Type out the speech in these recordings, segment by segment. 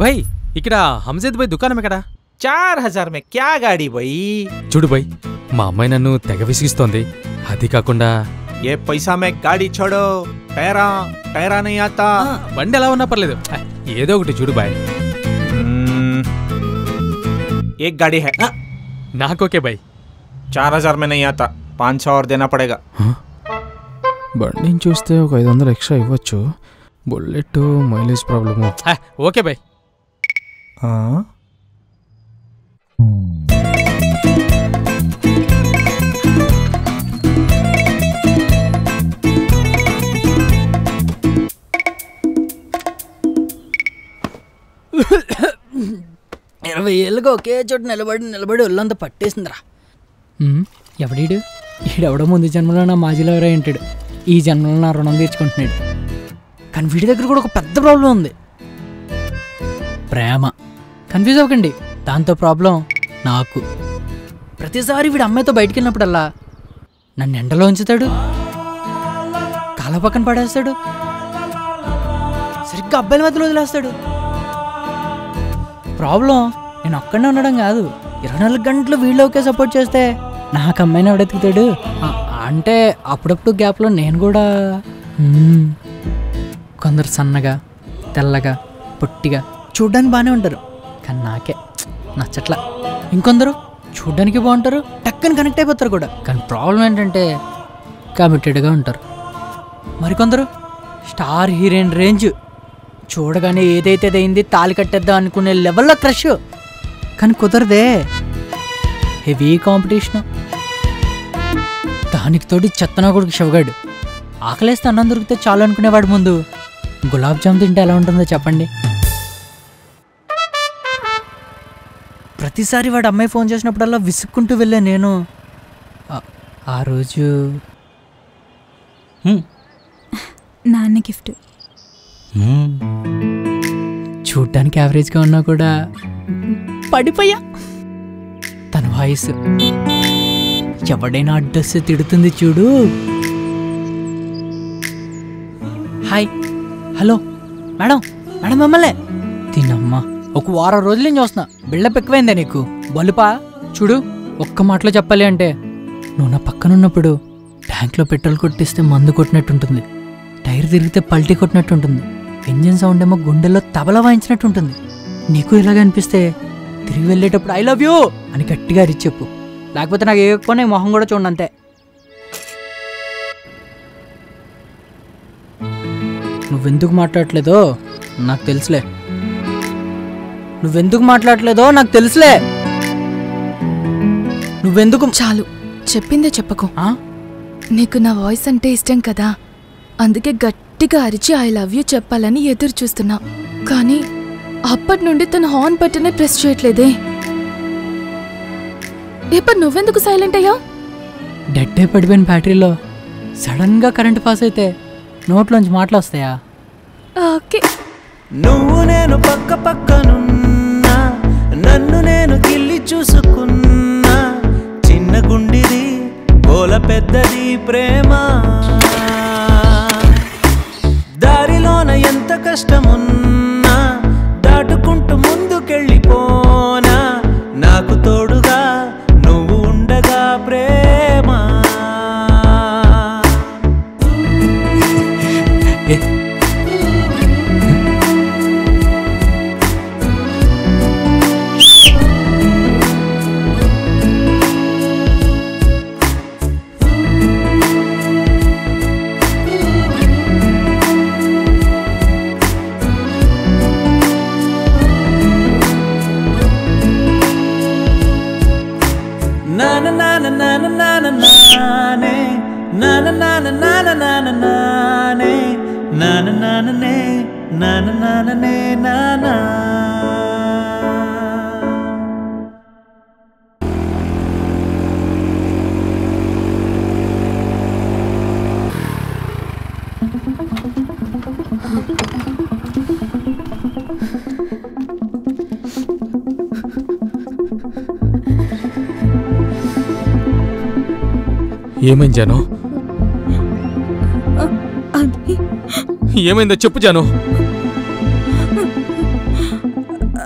भाई ఇక్కడ హంజద్ భాయ్ దుకాణం ఎక్కడ? 4000 में क्या गाड़ी भाई? చూడు భాయ్, మా అమ్మాయి నన్ను తెగ విసిగిస్తోంది. అది కాకుండా ये पैसा में गाड़ी छोड़ो, टयरा नहीं आता. బండి ఎలా ఉన్నా పర్లేదు, ఏదో ఒకటి చూడు భాయ్. एक गाड़ी है. నాకోకే భాయ్. 4000 में नहीं आता, 500 और देना पड़ेगा. బండిని చూస్తే ఒక 500 ఎక్స్ట్రా ఇవ్వచ్చు. Bullet mileage problem. ఓకే భాయ్. ఇరవై ఏళ్ళుగా ఒకే చోట నిలబడి ఒళ్ళంతా పట్టేసిందిరా. ఎవడీడు? ఈడెవడో ముందు జన్మలో నా మాజీలో ఎవరో ఏంటాడు, ఈ జన్మలో నా రుణం తీర్చుకుంటున్నాడు. కానీ వీడి దగ్గర కూడా ఒక పెద్ద ప్రాబ్లం ఉంది, ప్రేమ. కన్ఫ్యూజ్ అవ్వకండి, దాంతో ప్రాబ్లం నాకు. ప్రతిసారి వీడి అమ్మాయితో బయటికి వెళ్ళినప్పుడల్లా నన్ను ఎండలో ఉంచుతాడు, కాళ్ళ పక్కన పడేస్తాడు, సరిగ్గా అబ్బాయిల మధ్యలో వదిలేస్తాడు. ప్రాబ్లం నేను ఒక్కడే ఉండడం కాదు, 24 గంటలు వీళ్ళు ఒకే సపోర్ట్ చేస్తే నాకు అమ్మాయిని ఎవడెత్తుకుతాడు? అంటే అప్పుడప్పుడు గ్యాప్లో నేను కూడా. కొందరు సన్నగా, తెల్లగా, పొట్టిగా చూడ్డానికి బాగానే ఉంటారు, కానీ నాకే నచ్చట్లా. ఇంకొందరు చూడ్డానికి బాగుంటారు, టక్కని కనెక్ట్ అయిపోతారు కూడా, కానీ ప్రాబ్లం ఏంటంటే కమిటెడ్గా ఉంటారు. మరికొందరు స్టార్ హీరోయిన్ రేంజ్, చూడగానే ఏదైతే అయింది తాళి కట్టేద్దాం అనుకునే లెవెల్లో క్రష్, కానీ కుదరదే. Heavy competition. దానికి తోటి చెత్తనా కొడుకు శివగాడు. ఆకలేస్తే అన్నం దొరికితే చాలు అనుకునేవాడు ముందు గులాబ్ జామ్ తింటే ఎలా ఉంటుందో చెప్పండి. ప్రతిసారి వాడు అమ్మాయి ఫోన్ చేసినప్పుడల్లా విసుక్కుంటూ వెళ్ళే నేను ఆ రోజు నాన్న గిఫ్ట్. చూడ్డానికి యావరేజ్గా ఉన్నా కూడా పడిపోయా. తన వాయిస్ ఎవడైనా అడ్రస్ తిడుతుంది చూడు. హాయ్, హలో మేడం, మేడం మిమ్మల్నే. తినమ్మా, ఒక వారం రోజుల నుంచి చూస్తున్నా, బిల్డప్ ఎక్కువైందే నీకు. బలుపా చూడు, ఒక్క మాటలో చెప్పాలి అంటే నువ్వు నా పక్కనున్నప్పుడు ట్యాంక్లో పెట్రోల్ కొట్టిస్తే మందు కొట్టినట్టుంటుంది, టైర్ తిరిగితే పల్టీ కొట్టినట్టుంటుంది, ఇంజిన్ సౌండ్ ఏమో గుండెల్లో తబలా వాయించినట్టుంటుంది. నీకు ఇలాగ అనిపిస్తే తిరిగి వెళ్ళేటప్పుడు ఐ లవ్ యూ అని గట్టిగా అరిచి చెప్పు, లేకపోతే నాకు ఏకపోయినా మొహం కూడా చూడండి అంతే. నువ్వెందుకు మాట్లాడలేదో నాకు తెలుసులే, నువ్వెందుకు మాట్లాడలేదో నాకు తెలుసులే. నువ్వెందుకు? చాలు, చెప్పిందే చెప్పకు. నీకు నా వాయిస్ అంటే ఇష్టం కదా, అందుకే గట్టిగా అరిచి ఐ లవ్ యూ చెప్పాలని ఎదురు చూస్తున్నా. కానీ అప్పటి నుండి తన హార్న్ బటనే ప్రెస్ చేయట్లేదే. ఇప్పుడు నువ్వెందుకు సైలెంట్ అయ్యా? డెడ్ అయి పడిపోయిన బ్యాటరీలో సడన్ గా కరెంట్ పాస్ అయితే నోట్లోంచి మాటలు వస్తాయా? ఓకే. నువ్వు నేను పక్క పక్కనున్నా, నన్ను నేను గిల్లి చూసుకున్నా, చిన్న గుండిది గోల పెద్దది ప్రేమ. దారిలోన ఎంత కష్టమున్నా దాటుకుంటూ ముందుకెళ్ళిపోనా, నాకు తోడుగా నువ్వు ఉండగా ప్రేమ. ఏమైంది జాను? ఏమైందో చెప్పు జాను.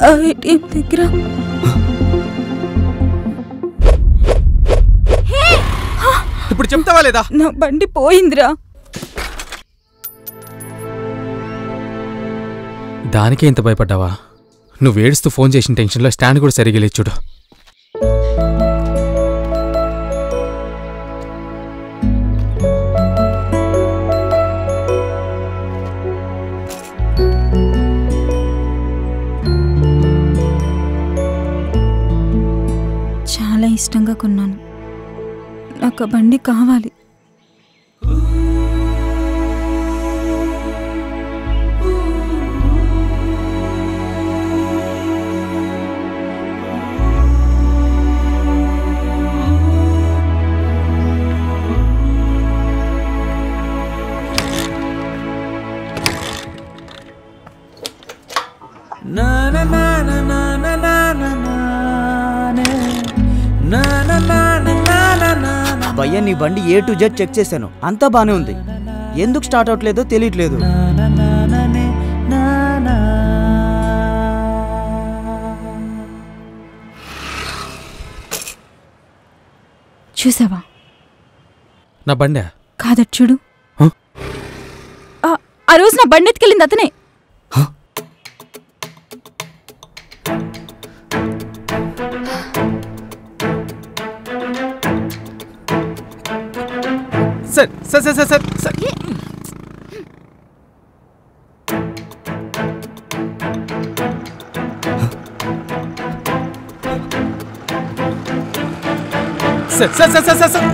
ఏటీఎం దగ్గర ఇప్పుడు చెప్తావా లేదా? నా బండి పోయిందిరా. దానికే ఇంత భయపడ్డావా? నువ్వు ఏడుస్తూ ఫోన్ చేసిన టెన్షన్లో స్టాండ్ కూడా సరిగా లేదు చూడు. చాలా ఇష్టంగా కొన్నాను. నాకు ఆ బండి కావాలి. భయ్యా నీ బండి A to Z చెక్ చేశాను, అంతా బానే ఉంది. ఎందుకు స్టార్ట్ అవట్లేదో తెలియట్లేదు. చూసావా? నా బండి కాదట్ చూడు. ఆ రోజు నా బండి ఎత్తుకెళ్ళింది అతనే. Sir sir sir sir sir sir sir sir sir sir sir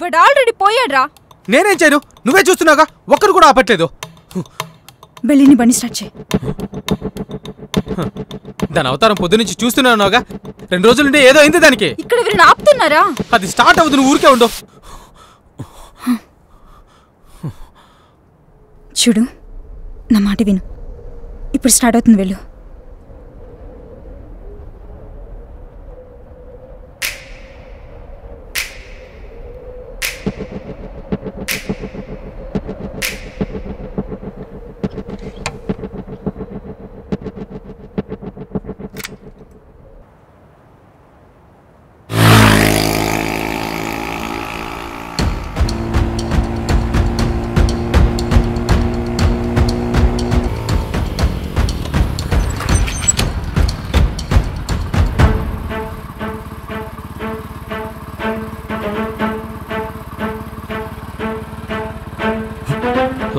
వాడు ఆల్రెడీ పోయాడ్రా. నేనేం చేయను, నువ్వే చూస్తున్నావుగా, ఒక్కరు కూడా ఆపట్లేదు. వెళ్ళి బండి స్టార్ట్ చేయి. దాని అవతారం పొద్దునుంచి చూస్తున్నావుగా, 2 రోజుల నుండి ఏదో అయింది దానికి. ఇక్కడ ఎవరైనా ఆపుతున్నారా? అది స్టార్ట్ అవ్వదు, నువ్వు ఊరికే ఉండు. చూడు, నా మాట విను. ఇప్పుడు స్టార్ట్ అవుతుంది, వెళ్ళు.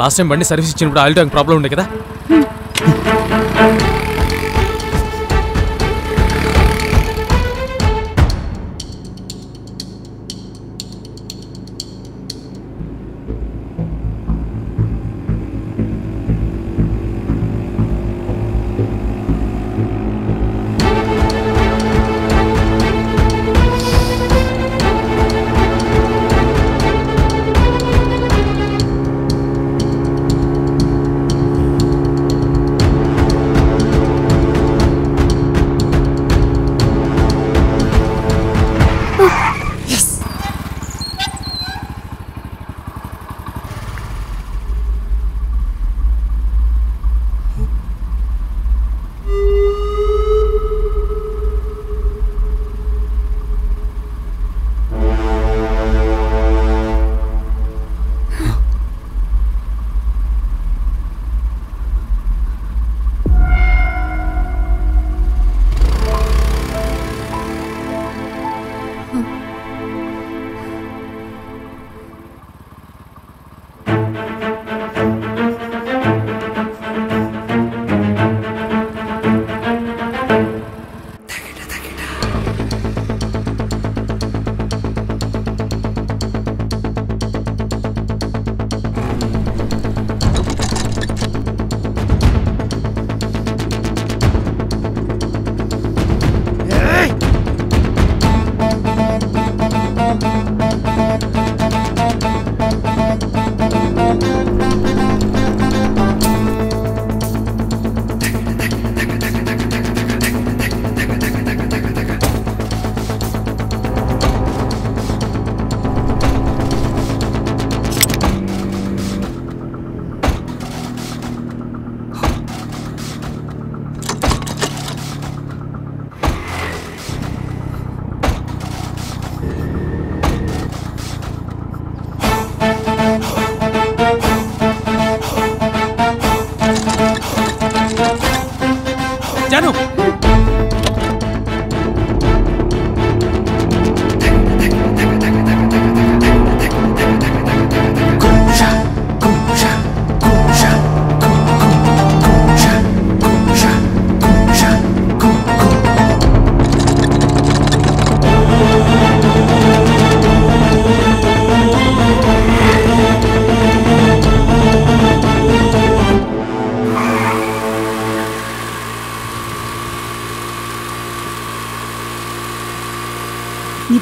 లాస్ట్ టైం బండి సర్వీస్ ఇచ్చినప్పుడు ఆయిల్ ట్యాంక్ ప్రాబ్లం ఉండే కదా.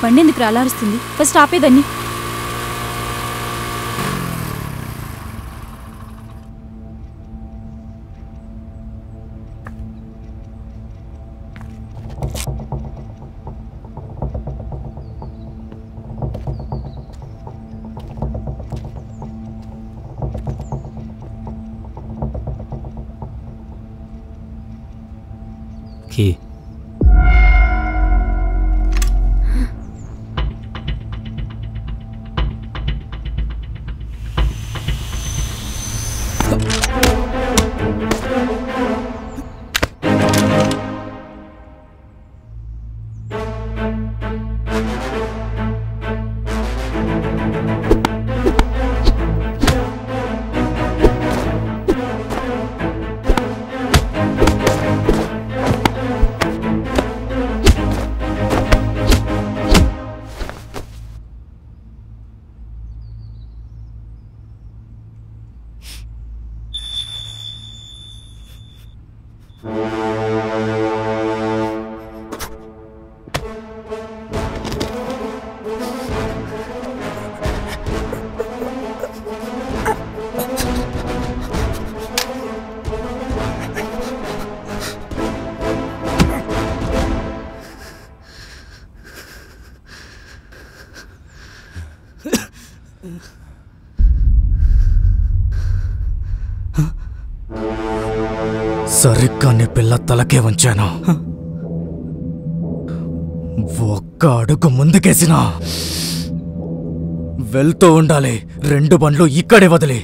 బండి ఎందుకు అలారుస్తుంది? ఫస్ట్ ఆపేదాన్ని. సరిగ్గా నీ పిల్ల తలకే వంచాను. ఒక్క అడుగు ముందుకేసినా వెళ్తూ ఉండాలి. 2 బండ్లు ఇక్కడే వదిలి.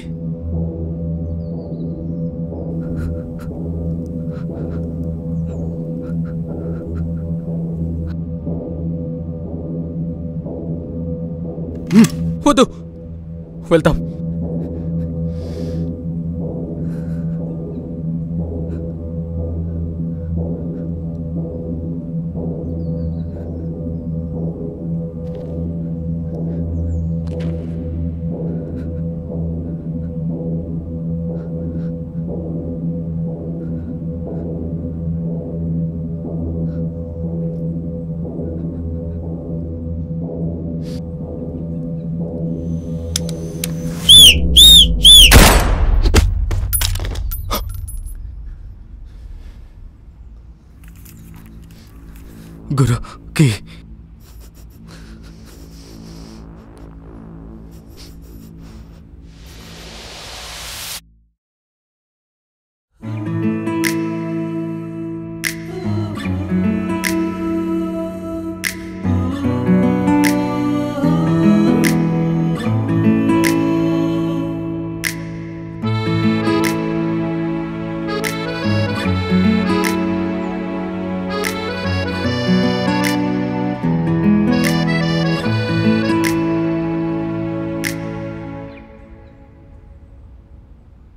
వద్దు, వెళ్తాం. గురు, కీ